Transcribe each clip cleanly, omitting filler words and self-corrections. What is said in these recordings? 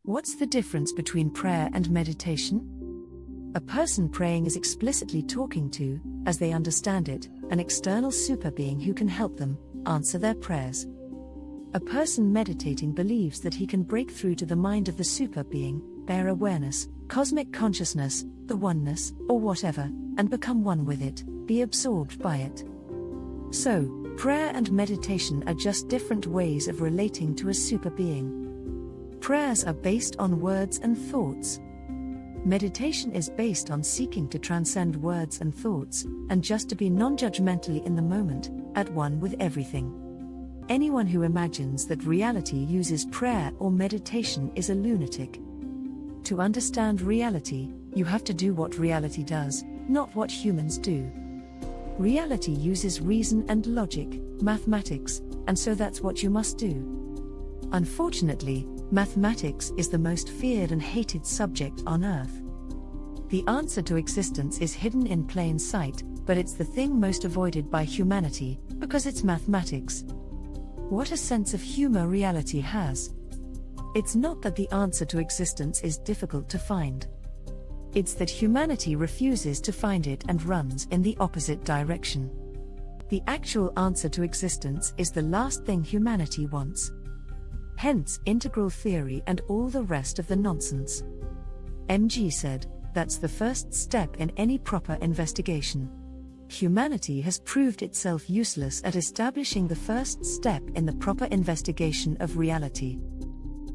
What's the difference between prayer and meditation? A person praying is explicitly talking to, as they understand it, an external superbeing who can help them answer their prayers. A person meditating believes that he can break through to the mind of the superbeing, their awareness, cosmic consciousness, the oneness, or whatever, and become one with it, be absorbed by it. So, prayer and meditation are just different ways of relating to a superbeing. Prayers are based on words and thoughts. Meditation is based on seeking to transcend words and thoughts, and just to be non-judgmentally in the moment, at one with everything. Anyone who imagines that reality uses prayer or meditation is a lunatic. To understand reality, you have to do what reality does, not what humans do. Reality uses reason and logic, mathematics, and so that's what you must do. Unfortunately, mathematics is the most feared and hated subject on Earth. The answer to existence is hidden in plain sight, but it's the thing most avoided by humanity, because it's mathematics. What a sense of humor reality has. It's not that the answer to existence is difficult to find. It's that humanity refuses to find it and runs in the opposite direction. The actual answer to existence is the last thing humanity wants. Hence integral theory and all the rest of the nonsense. MG said, that's the first step in any proper investigation. Humanity has proved itself useless at establishing the first step in the proper investigation of reality.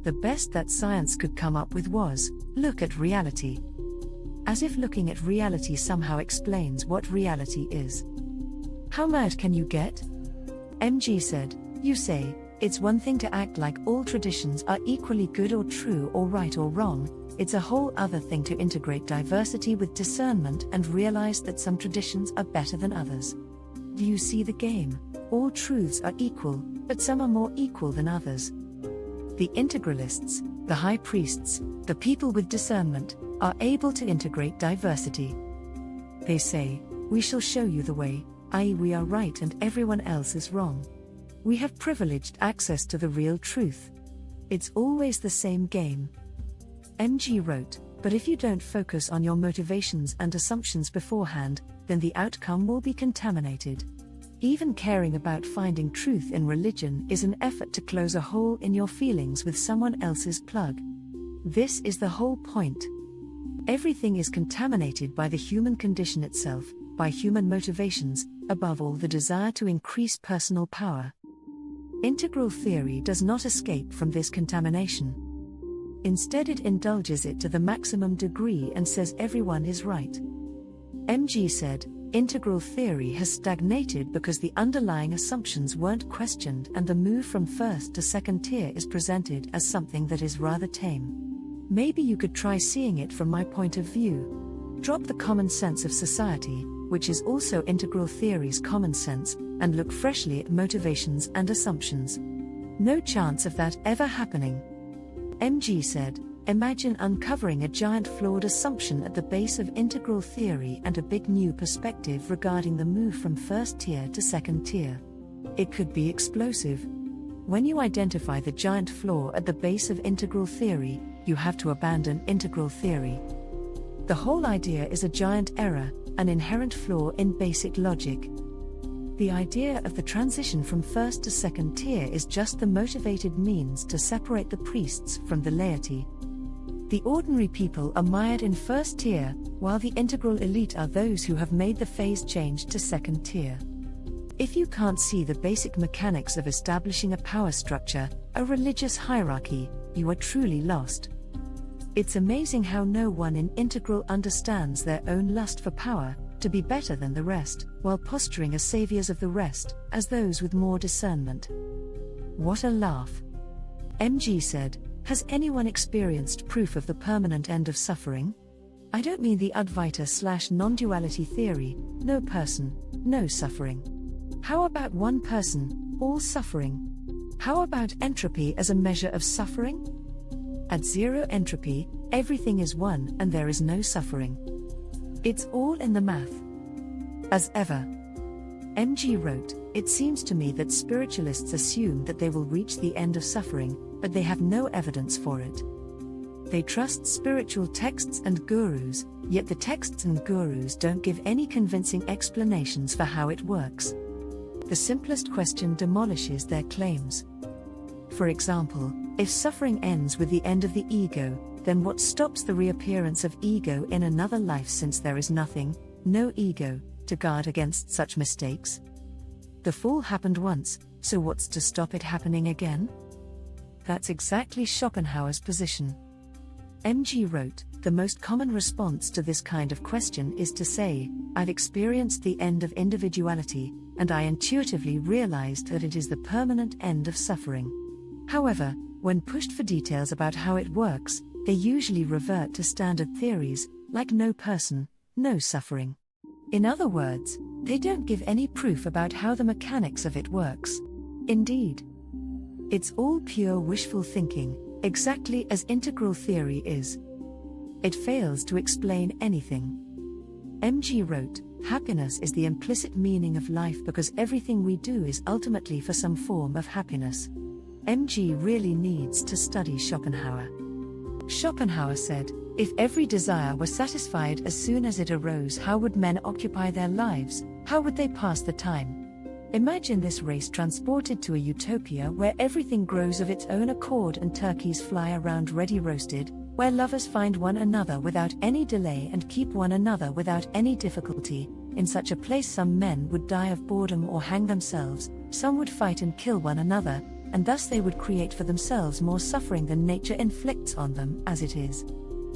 The best that science could come up with was, look at reality. As if looking at reality somehow explains what reality is. How mad can you get? MG said, you say, it's one thing to act like all traditions are equally good or true or right or wrong, it's a whole other thing to integrate diversity with discernment and realize that some traditions are better than others. Do you see the game? All truths are equal, but some are more equal than others. The integralists, the high priests, the people with discernment, are able to integrate diversity. They say, we shall show you the way, i.e. we are right and everyone else is wrong. We have privileged access to the real truth. It's always the same game. MG wrote, but if you don't focus on your motivations and assumptions beforehand, then the outcome will be contaminated. Even caring about finding truth in religion is an effort to close a hole in your feelings with someone else's plug. This is the whole point. Everything is contaminated by the human condition itself, by human motivations, above all the desire to increase personal power. Integral theory does not escape from this contamination. Instead, it indulges it to the maximum degree and says everyone is right. MG said, integral theory has stagnated because the underlying assumptions weren't questioned and the move from first to second tier is presented as something that is rather tame. Maybe you could try seeing it from my point of view. Drop the common sense of society, which is also integral theory's common sense, and look freshly at motivations and assumptions. No chance of that ever happening. MG said, imagine uncovering a giant flawed assumption at the base of integral theory and a big new perspective regarding the move from first tier to second tier. It could be explosive. When you identify the giant flaw at the base of integral theory, you have to abandon integral theory. The whole idea is a giant error, an inherent flaw in basic logic. The idea of the transition from first to second tier is just the motivated means to separate the priests from the laity. The ordinary people are mired in first tier, while the integral elite are those who have made the phase change to second tier. If you can't see the basic mechanics of establishing a power structure, a religious hierarchy, you are truly lost. It's amazing how no one in integral understands their own lust for power, to be better than the rest, while posturing as saviors of the rest, as those with more discernment. What a laugh. MG said, has anyone experienced proof of the permanent end of suffering? I don't mean the Advaita/non-duality theory, no person, no suffering. How about one person, all suffering? How about entropy as a measure of suffering? At zero entropy, everything is one and there is no suffering. It's all in the math. As ever. MG wrote, it seems to me that spiritualists assume that they will reach the end of suffering, but they have no evidence for it. They trust spiritual texts and gurus, yet the texts and gurus don't give any convincing explanations for how it works. The simplest question demolishes their claims. For example, if suffering ends with the end of the ego, then what stops the reappearance of ego in another life, since there is nothing, no ego, to guard against such mistakes? The fall happened once, so what's to stop it happening again? That's exactly Schopenhauer's position. MG wrote, the most common response to this kind of question is to say, I've experienced the end of individuality, and I intuitively realized that it is the permanent end of suffering. However, when pushed for details about how it works, they usually revert to standard theories, like no person, no suffering. In other words, they don't give any proof about how the mechanics of it works. Indeed, it's all pure wishful thinking, exactly as integral theory is. It fails to explain anything. MG wrote, happiness is the implicit meaning of life because everything we do is ultimately for some form of happiness. MG really needs to study Schopenhauer. Schopenhauer said, if every desire were satisfied as soon as it arose, how would men occupy their lives? How would they pass the time? Imagine this race transported to a utopia where everything grows of its own accord and turkeys fly around ready roasted, where lovers find one another without any delay and keep one another without any difficulty. In such a place some men would die of boredom or hang themselves, some would fight and kill one another, and thus they would create for themselves more suffering than nature inflicts on them as it is.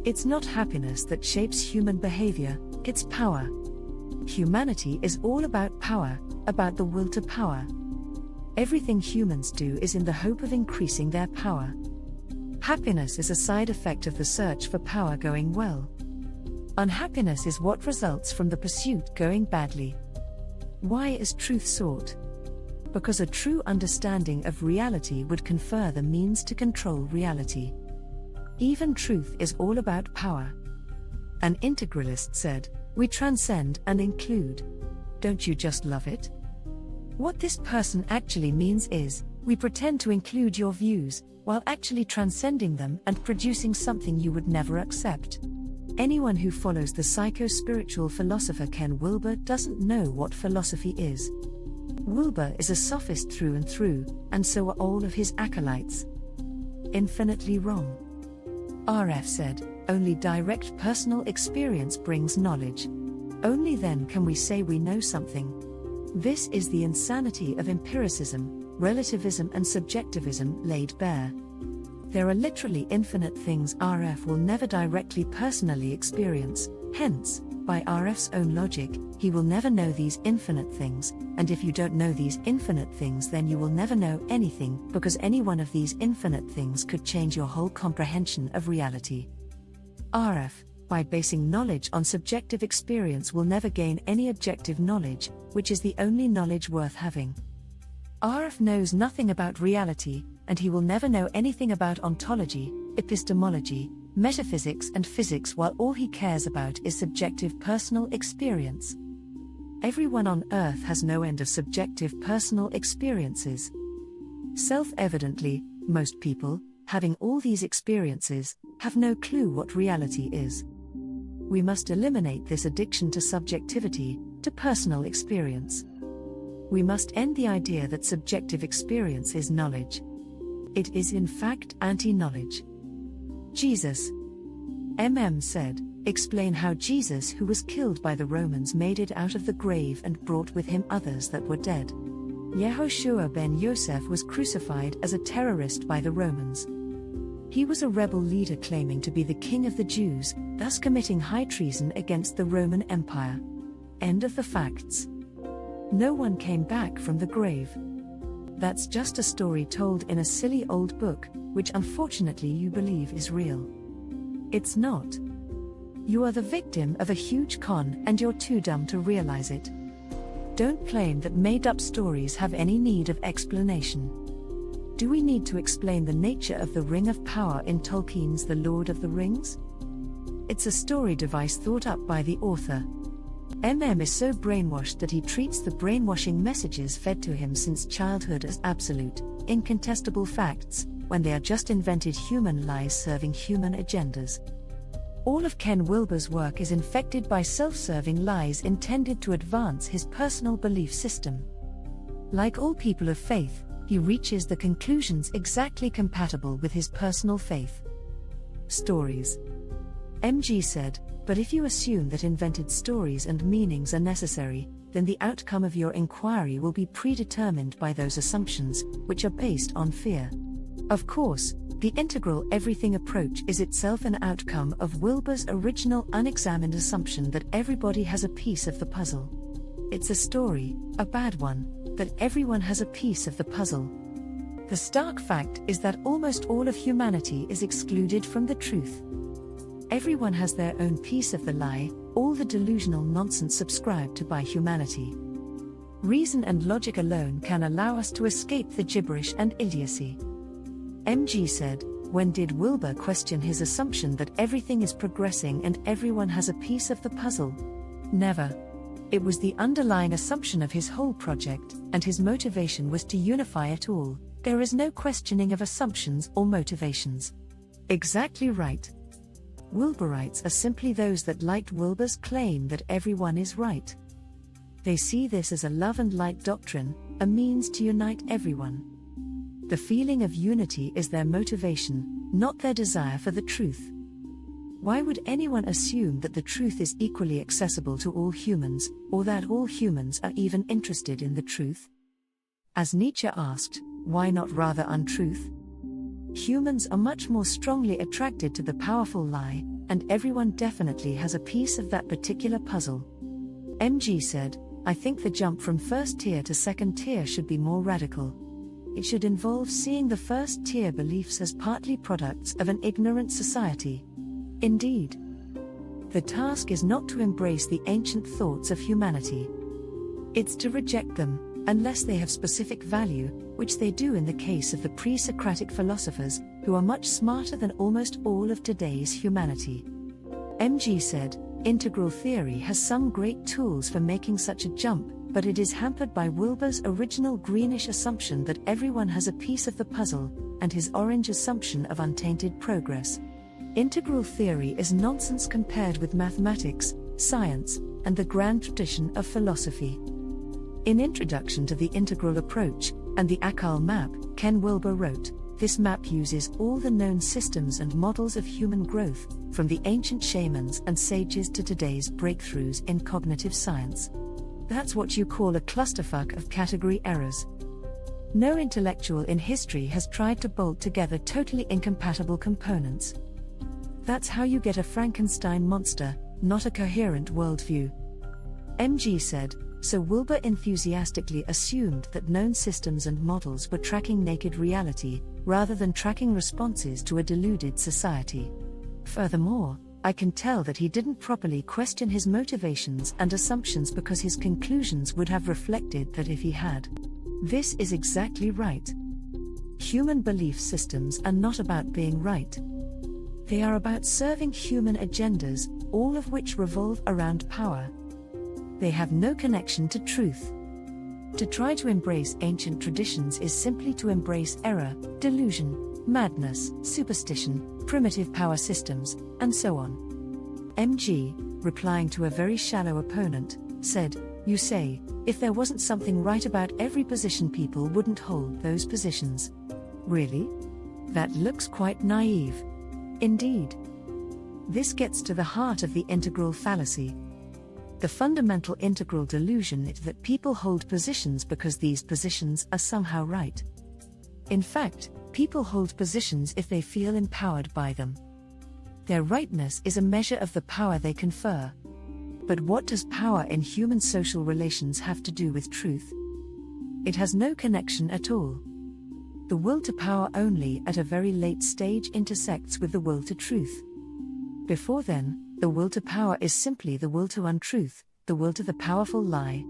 It's not happiness that shapes human behavior, it's power. Humanity is all about power, about the will to power. Everything humans do is in the hope of increasing their power. Happiness is a side effect of the search for power going well. Unhappiness is what results from the pursuit going badly. Why is truth sought? Because a true understanding of reality would confer the means to control reality. Even truth is all about power. An integralist said, we transcend and include. Don't you just love it? What this person actually means is, we pretend to include your views, while actually transcending them and producing something you would never accept. Anyone who follows the psycho-spiritual philosopher Ken Wilber doesn't know what philosophy is. Wilber is a sophist through and through, and so are all of his acolytes. Infinitely wrong. RF said, only direct personal experience brings knowledge. Only then can we say we know something. This is the insanity of empiricism, relativism and subjectivism laid bare. There are literally infinite things RF will never directly personally experience, hence, by RF's own logic, he will never know these infinite things, and if you don't know these infinite things then you will never know anything, because any one of these infinite things could change your whole comprehension of reality. RF, by basing knowledge on subjective experience, will never gain any objective knowledge, which is the only knowledge worth having. RF knows nothing about reality, and he will never know anything about ontology, epistemology, metaphysics and physics, while all he cares about is subjective personal experience. Everyone on earth has no end of subjective personal experiences. Self-evidently, most people, having all these experiences, have no clue what reality is. We must eliminate this addiction to subjectivity, to personal experience. We must end the idea that subjective experience is knowledge. It is in fact anti-knowledge. Jesus. Said, explain how Jesus, who was killed by the Romans, made it out of the grave and brought with him others that were dead. Yehoshua ben Yosef was crucified as a terrorist by the Romans. He was a rebel leader claiming to be the king of the Jews, thus committing high treason against the Roman Empire. End of the facts. No one came back from the grave. That's just a story told in a silly old book, which unfortunately you believe is real. It's not. You are the victim of a huge con and you're too dumb to realize it. Don't claim that made-up stories have any need of explanation. Do we need to explain the nature of the Ring of Power in Tolkien's The Lord of the Rings? It's a story device thought up by the author. MM is so brainwashed that he treats the brainwashing messages fed to him since childhood as absolute, incontestable facts, when they are just invented human lies serving human agendas. All of Ken Wilber's work is infected by self-serving lies intended to advance his personal belief system. Like all people of faith, he reaches the conclusions exactly compatible with his personal faith. Stories. MG said, but if you assume that invented stories and meanings are necessary, then the outcome of your inquiry will be predetermined by those assumptions, which are based on fear. Of course, the integral everything approach is itself an outcome of Wilber's original unexamined assumption that everybody has a piece of the puzzle. It's a story, a bad one, that everyone has a piece of the puzzle. The stark fact is that almost all of humanity is excluded from the truth. Everyone has their own piece of the lie, all the delusional nonsense subscribed to by humanity. Reason and logic alone can allow us to escape the gibberish and idiocy. MG said, when did Wilber question his assumption that everything is progressing and everyone has a piece of the puzzle? Never. It was the underlying assumption of his whole project, and his motivation was to unify it all. There is no questioning of assumptions or motivations. Exactly right. Wilberites are simply those that liked Wilber's claim that everyone is right. They see this as a love and light doctrine, a means to unite everyone. The feeling of unity is their motivation, not their desire for the truth. Why would anyone assume that the truth is equally accessible to all humans, or that all humans are even interested in the truth? As Nietzsche asked, why not rather untruth? Humans are much more strongly attracted to the powerful lie, and everyone definitely has a piece of that particular puzzle. MG said, I think the jump from first tier to second tier should be more radical. It should involve seeing the first tier beliefs as partly products of an ignorant society. Indeed. The task is not to embrace the ancient thoughts of humanity. It's to reject them, unless they have specific value, which they do in the case of the pre-Socratic philosophers, who are much smarter than almost all of today's humanity. MG said, integral theory has some great tools for making such a jump, but it is hampered by Wilber's original greenish assumption that everyone has a piece of the puzzle, and his orange assumption of untainted progress. Integral theory is nonsense compared with mathematics, science, and the grand tradition of philosophy. In Introduction to the Integral Approach, and the Akal Map, Ken Wilber wrote, this map uses all the known systems and models of human growth, from the ancient shamans and sages to today's breakthroughs in cognitive science. That's what you call a clusterfuck of category errors. No intellectual in history has tried to bolt together totally incompatible components. That's how you get a Frankenstein monster, not a coherent worldview. MG said, so Wilber enthusiastically assumed that known systems and models were tracking naked reality, rather than tracking responses to a deluded society. Furthermore, I can tell that he didn't properly question his motivations and assumptions because his conclusions would have reflected that if he had. This is exactly right. Human belief systems are not about being right. They are about serving human agendas, all of which revolve around power. They have no connection to truth. To try to embrace ancient traditions is simply to embrace error, delusion, madness, superstition, primitive power systems, and so on. MG, replying to a very shallow opponent, said, you say, if there wasn't something right about every position, people wouldn't hold those positions. Really? That looks quite naive. Indeed. This gets to the heart of the integral fallacy. The fundamental integral delusion is that people hold positions because these positions are somehow right. In fact, people hold positions if they feel empowered by them. Their rightness is a measure of the power they confer. But what does power in human social relations have to do with truth? It has no connection at all. The will to power only at a very late stage intersects with the will to truth. Before then, the will to power is simply the will to untruth, the will to the powerful lie.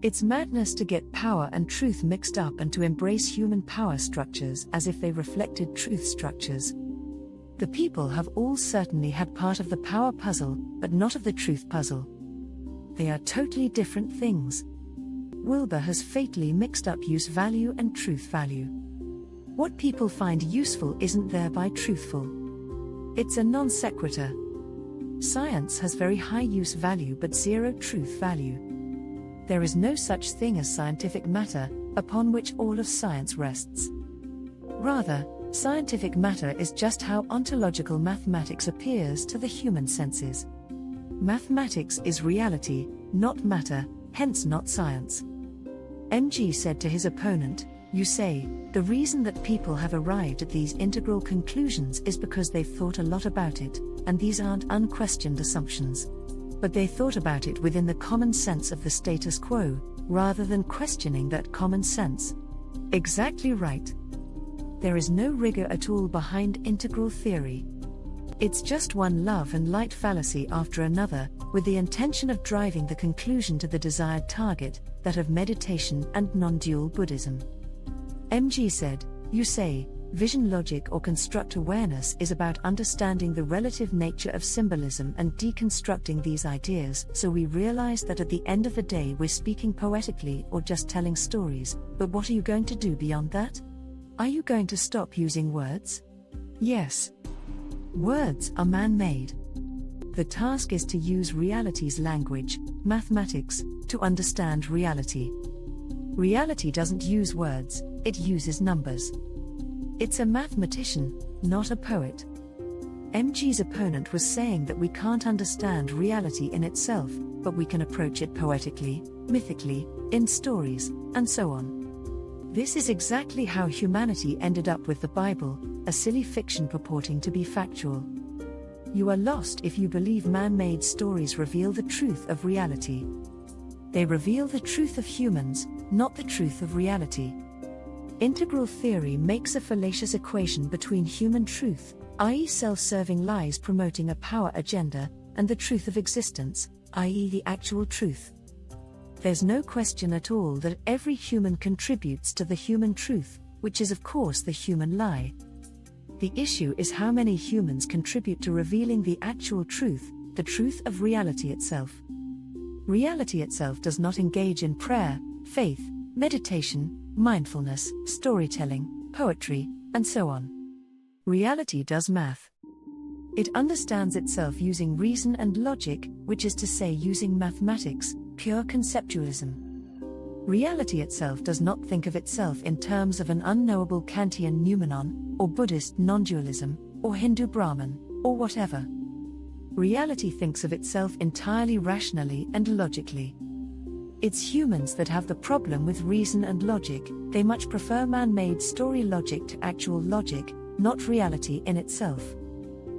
It's madness to get power and truth mixed up and to embrace human power structures as if they reflected truth structures. The people have all certainly had part of the power puzzle, but not of the truth puzzle. They are totally different things. Wilbur has fatally mixed up use value and truth value. What people find useful isn't thereby truthful. It's a non sequitur. Science has very high use value but zero truth value. There is no such thing as scientific matter, upon which all of science rests. Rather, scientific matter is just how ontological mathematics appears to the human senses. Mathematics is reality, not matter, hence not science. MG said to his opponent, "You say, the reason that people have arrived at these integral conclusions is because they've thought a lot about it, and these aren't unquestioned assumptions. But they thought about it within the common sense of the status quo, rather than questioning that common sense." Exactly right. There is no rigor at all behind integral theory. It's just one love and light fallacy after another, with the intention of driving the conclusion to the desired target, that of meditation and non-dual Buddhism. MG said, "You say, vision logic or construct awareness is about understanding the relative nature of symbolism and deconstructing these ideas, so we realize that at the end of the day we're speaking poetically or just telling stories, but what are you going to do beyond that? Are you going to stop using words?" Yes. Words are man-made. The task is to use reality's language, mathematics, to understand reality. Reality doesn't use words, it uses numbers. It's a mathematician, not a poet. MG's opponent was saying that we can't understand reality in itself, but we can approach it poetically, mythically, in stories, and so on. This is exactly how humanity ended up with the Bible, a silly fiction purporting to be factual. You are lost if you believe man-made stories reveal the truth of reality. They reveal the truth of humans, not the truth of reality. Integral theory makes a fallacious equation between human truth, i.e. self-serving lies promoting a power agenda, and the truth of existence, i.e. the actual truth. There's no question at all that every human contributes to the human truth, which is of course the human lie. The issue is how many humans contribute to revealing the actual truth, the truth of reality itself. Reality itself does not engage in prayer, faith, meditation, mindfulness, storytelling, poetry, and so on. Reality does math. It understands itself using reason and logic, which is to say using mathematics, pure conceptualism. Reality itself does not think of itself in terms of an unknowable Kantian noumenon, or Buddhist non-dualism, or Hindu Brahman, or whatever. Reality thinks of itself entirely rationally and logically. It's humans that have the problem with reason and logic. They much prefer man-made story logic to actual logic, not reality in itself.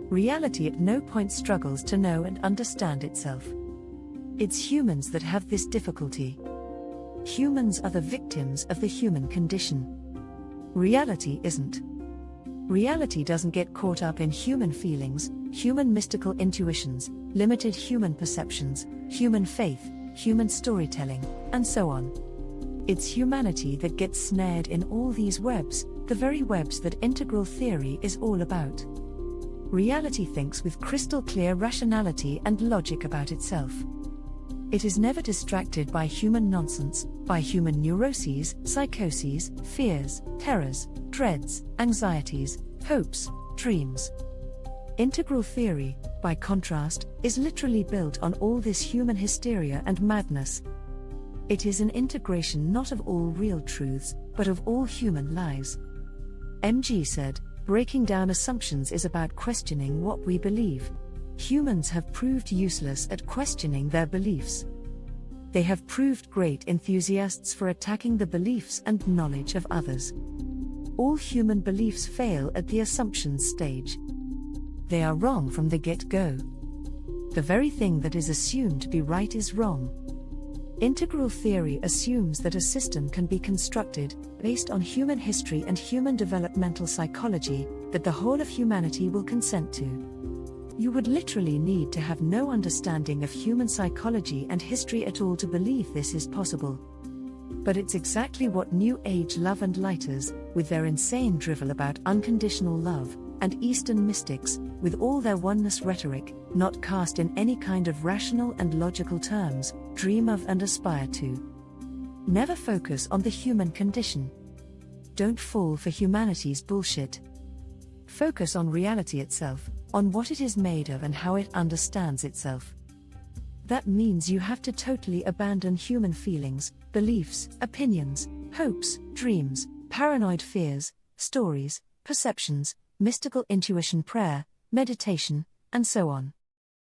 Reality at no point struggles to know and understand itself. It's humans that have this difficulty. Humans are the victims of the human condition. Reality isn't. Reality doesn't get caught up in human feelings, human mystical intuitions, limited human perceptions, human faith, human storytelling, and so on. It's humanity that gets snared in all these webs, the very webs that integral theory is all about. Reality thinks with crystal clear rationality and logic about itself. It is never distracted by human nonsense, by human neuroses, psychoses, fears, terrors, dreads, anxieties, hopes, dreams. Integral theory, by contrast, is literally built on all this human hysteria and madness. It is an integration not of all real truths, but of all human lies. MG said, breaking down assumptions is about questioning what we believe. Humans have proved useless at questioning their beliefs. They have proved great enthusiasts for attacking the beliefs and knowledge of others. All human beliefs fail at the assumptions stage. They are wrong from the get-go. The very thing that is assumed to be right is wrong. Integral theory assumes that a system can be constructed, based on human history and human developmental psychology, that the whole of humanity will consent to. You would literally need to have no understanding of human psychology and history at all to believe this is possible. But it's exactly what New Age love and lighters, with their insane drivel about unconditional love, and Eastern mystics, with all their oneness rhetoric, not cast in any kind of rational and logical terms, dream of and aspire to. Never focus on the human condition. Don't fall for humanity's bullshit. Focus on reality itself, on what it is made of and how it understands itself. That means you have to totally abandon human feelings, beliefs, opinions, hopes, dreams, paranoid fears, stories, perceptions, mystical intuition, prayer, meditation, and so on.